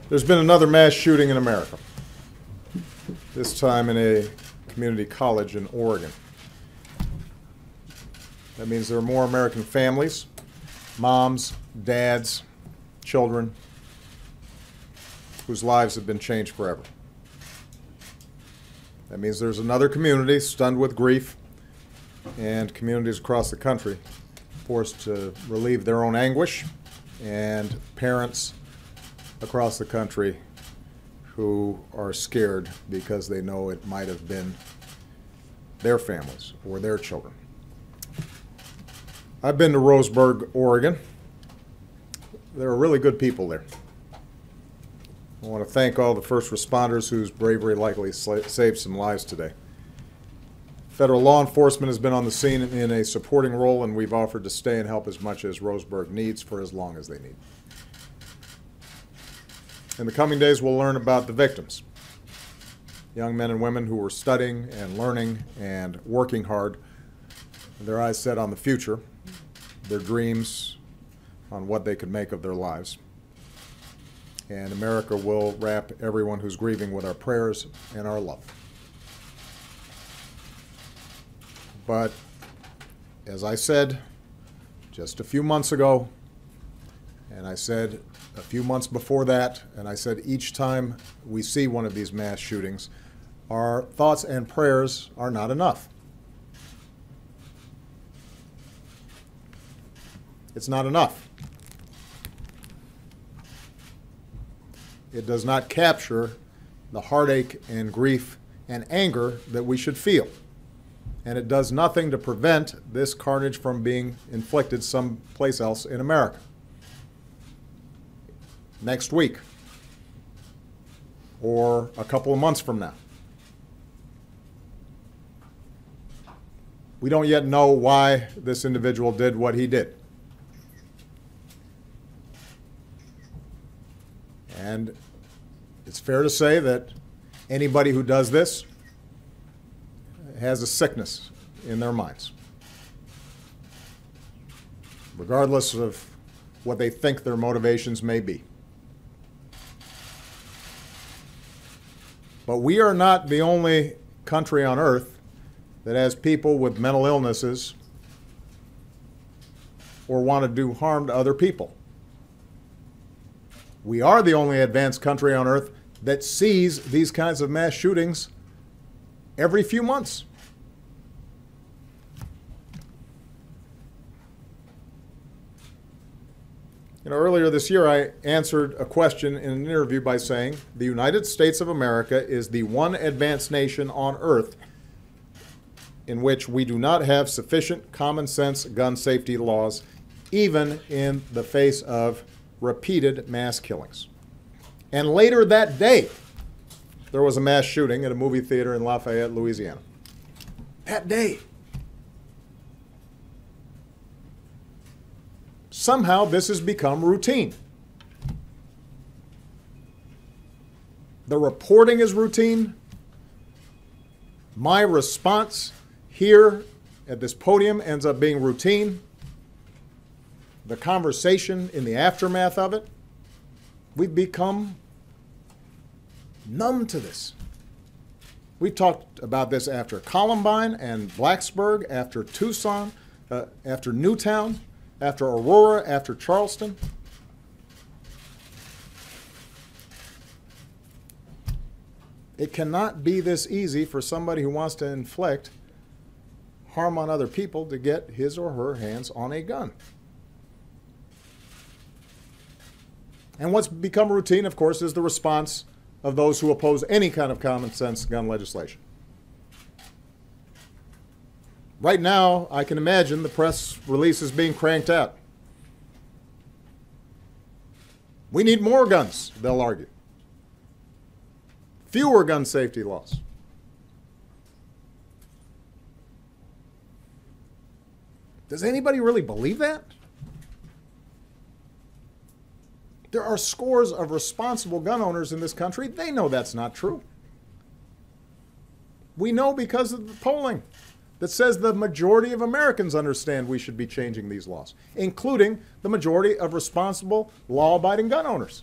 There's been another mass shooting in America, this time in a community college in Oregon. That means there are more American families, moms, dads, children, whose lives have been changed forever. That means there's another community stunned with grief, and communities across the country forced to relieve their own anguish, and parents across the country who are scared because they know it might have been their families or their children. I've been to Roseburg, Oregon. There are really good people there. I want to thank all the first responders whose bravery likely saved some lives today. Federal law enforcement has been on the scene in a supporting role, and we've offered to stay and help as much as Roseburg needs for as long as they need. In the coming days, we'll learn about the victims, young men and women who were studying and learning and working hard, their eyes set on the future, their dreams on what they could make of their lives. And America will wrap everyone who's grieving with our prayers and our love. But as I said just a few months ago, and I said a few months before that, and I said each time we see one of these mass shootings, our thoughts and prayers are not enough. It's not enough. It does not capture the heartache and grief and anger that we should feel. And it does nothing to prevent this carnage from being inflicted someplace else in America. Next week, or a couple of months from now. We don't yet know why this individual did what he did. And it's fair to say that anybody who does this has a sickness in their minds, regardless of what they think their motivations may be. But we are not the only country on earth that has people with mental illnesses or want to do harm to other people. We are the only advanced country on earth that sees these kinds of mass shootings every few months. Earlier this year, I answered a question in an interview by saying, the United States of America is the one advanced nation on earth in which we do not have sufficient common sense gun safety laws, even in the face of repeated mass killings. And later that day, there was a mass shooting at a movie theater in Lafayette, Louisiana. That day. Somehow this has become routine. The reporting is routine. My response here at this podium ends up being routine. The conversation in the aftermath of it, we've become numb to this. We talked about this after Columbine and Blacksburg, after Tucson, after Newtown, after Aurora, after Charleston. It cannot be this easy for somebody who wants to inflict harm on other people to get his or her hands on a gun. And what's become routine, of course, is the response of those who oppose any kind of common sense gun legislation. Right now, I can imagine the press releases being cranked out. We need more guns, they'll argue. Fewer gun safety laws. Does anybody really believe that? There are scores of responsible gun owners in this country. They know that's not true. We know because of the polling that says the majority of Americans understand we should be changing these laws, including the majority of responsible, law-abiding gun owners.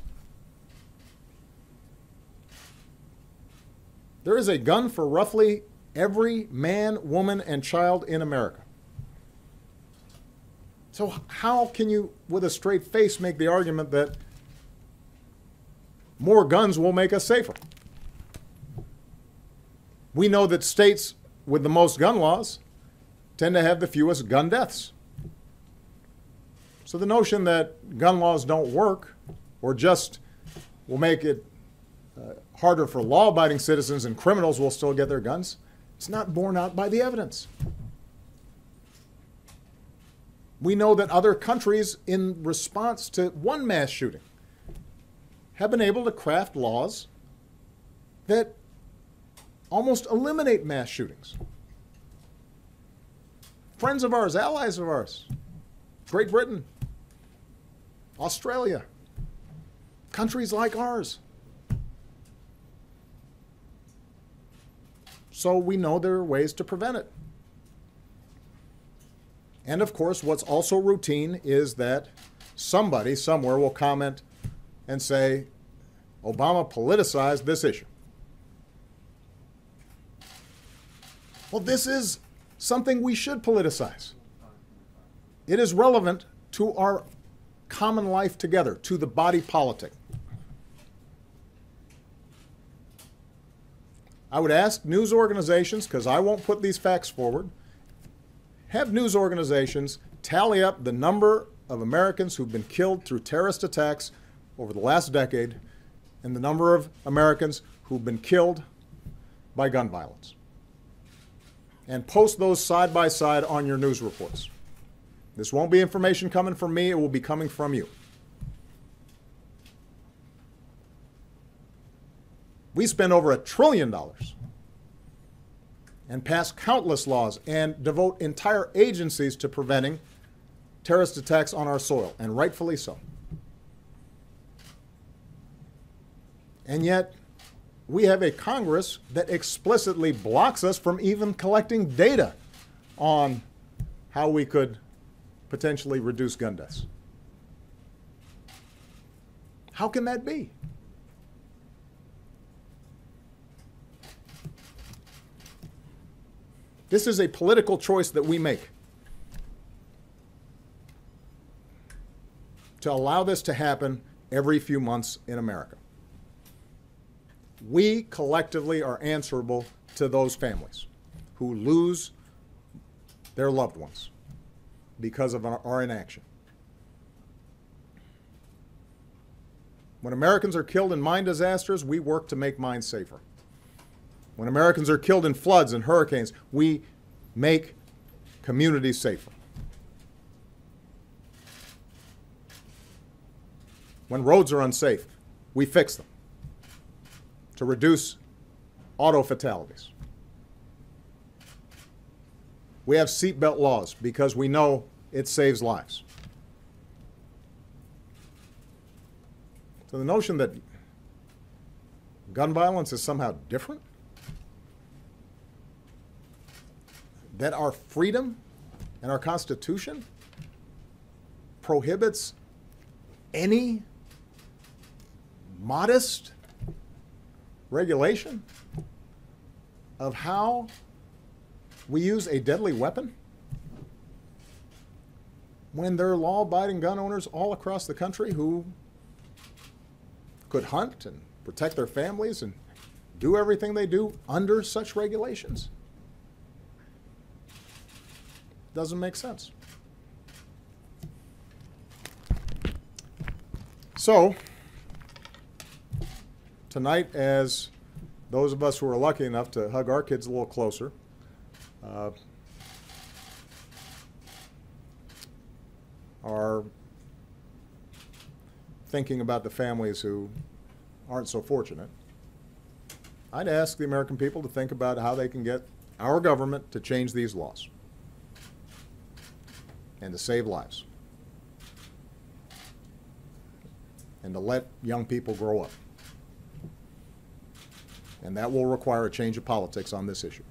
There is a gun for roughly every man, woman, and child in America. So how can you, with a straight face, make the argument that more guns will make us safer? We know that states with the most gun laws tend to have the fewest gun deaths. So the notion that gun laws don't work or just will make it harder for law-abiding citizens and criminals will still get their guns, it's not borne out by the evidence. We know that other countries, in response to one mass shooting, have been able to craft laws that almost eliminate mass shootings. Friends of ours, allies of ours, Great Britain, Australia, countries like ours. So we know there are ways to prevent it. And of course, what's also routine is that somebody somewhere will comment and say, Obama politicized this issue. Well, this is something we should politicize. It is relevant to our common life together, to the body politic. I would ask news organizations, because I won't put these facts forward, have news organizations tally up the number of Americans who've been killed through terrorist attacks over the last decade and the number of Americans who've been killed by gun violence. And post those side by side on your news reports. This won't be information coming from me, it will be coming from you. We spend over $1 trillion and pass countless laws and devote entire agencies to preventing terrorist attacks on our soil, and rightfully so. And yet, we have a Congress that explicitly blocks us from even collecting data on how we could potentially reduce gun deaths. How can that be? This is a political choice that we make to allow this to happen every few months in America. We collectively are answerable to those families who lose their loved ones because of our inaction. When Americans are killed in mine disasters, we work to make mines safer. When Americans are killed in floods and hurricanes, we make communities safer. When roads are unsafe, we fix them to reduce auto fatalities. We have seatbelt laws because we know it saves lives. So the notion that gun violence is somehow different, that our freedom and our Constitution prohibits any modest regulation of how we use a deadly weapon, when there are law-abiding gun owners all across the country who could hunt and protect their families and do everything they do under such regulations. Doesn't make sense. So, tonight, as those of us who are lucky enough to hug our kids a little closer, are thinking about the families who aren't so fortunate, I'd ask the American people to think about how they can get our government to change these laws and to save lives and to let young people grow up. And that will require a change of politics on this issue.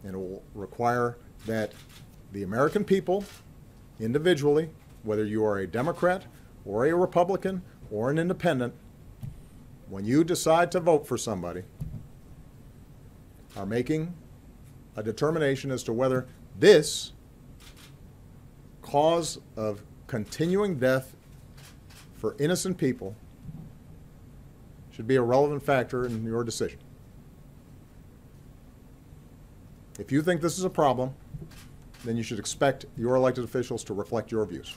And it will require that the American people, individually, whether you are a Democrat or a Republican or an independent, when you decide to vote for somebody, are making a determination as to whether this cause of continuing death for innocent people should be a relevant factor in your decision. If you think this is a problem, then you should expect your elected officials to reflect your views.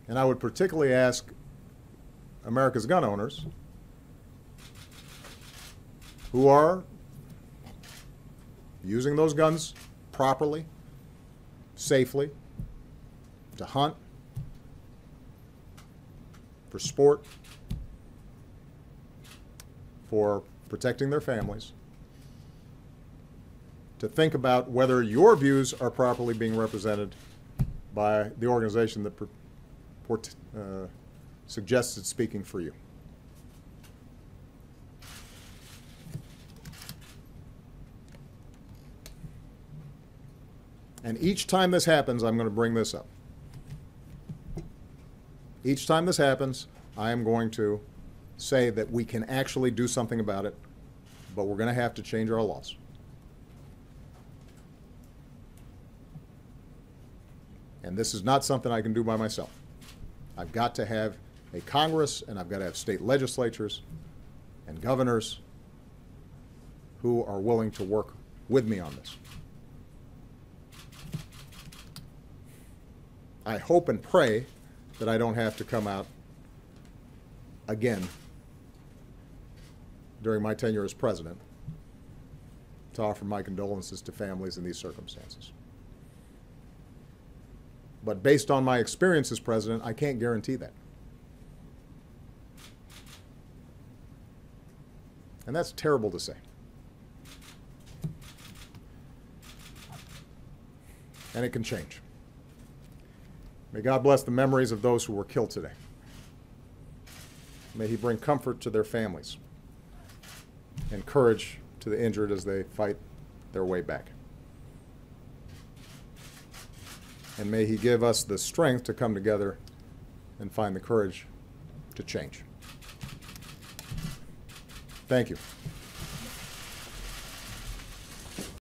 And I would particularly ask America's gun owners who are using those guns properly, safely, to hunt, for sport, for protecting their families, to think about whether your views are properly being represented by the organization that suggests it's speaking for you. And each time this happens, I'm going to bring this up. Each time this happens, I am going to say that we can actually do something about it, but we're going to have to change our laws. And this is not something I can do by myself. I've got to have a Congress, and I've got to have state legislatures and governors who are willing to work with me on this. I hope and pray that I don't have to come out again during my tenure as president to offer my condolences to families in these circumstances. But based on my experience as president, I can't guarantee that. And that's terrible to say. And it can change. May God bless the memories of those who were killed today. May He bring comfort to their families and courage to the injured as they fight their way back. And may He give us the strength to come together and find the courage to change. Thank you.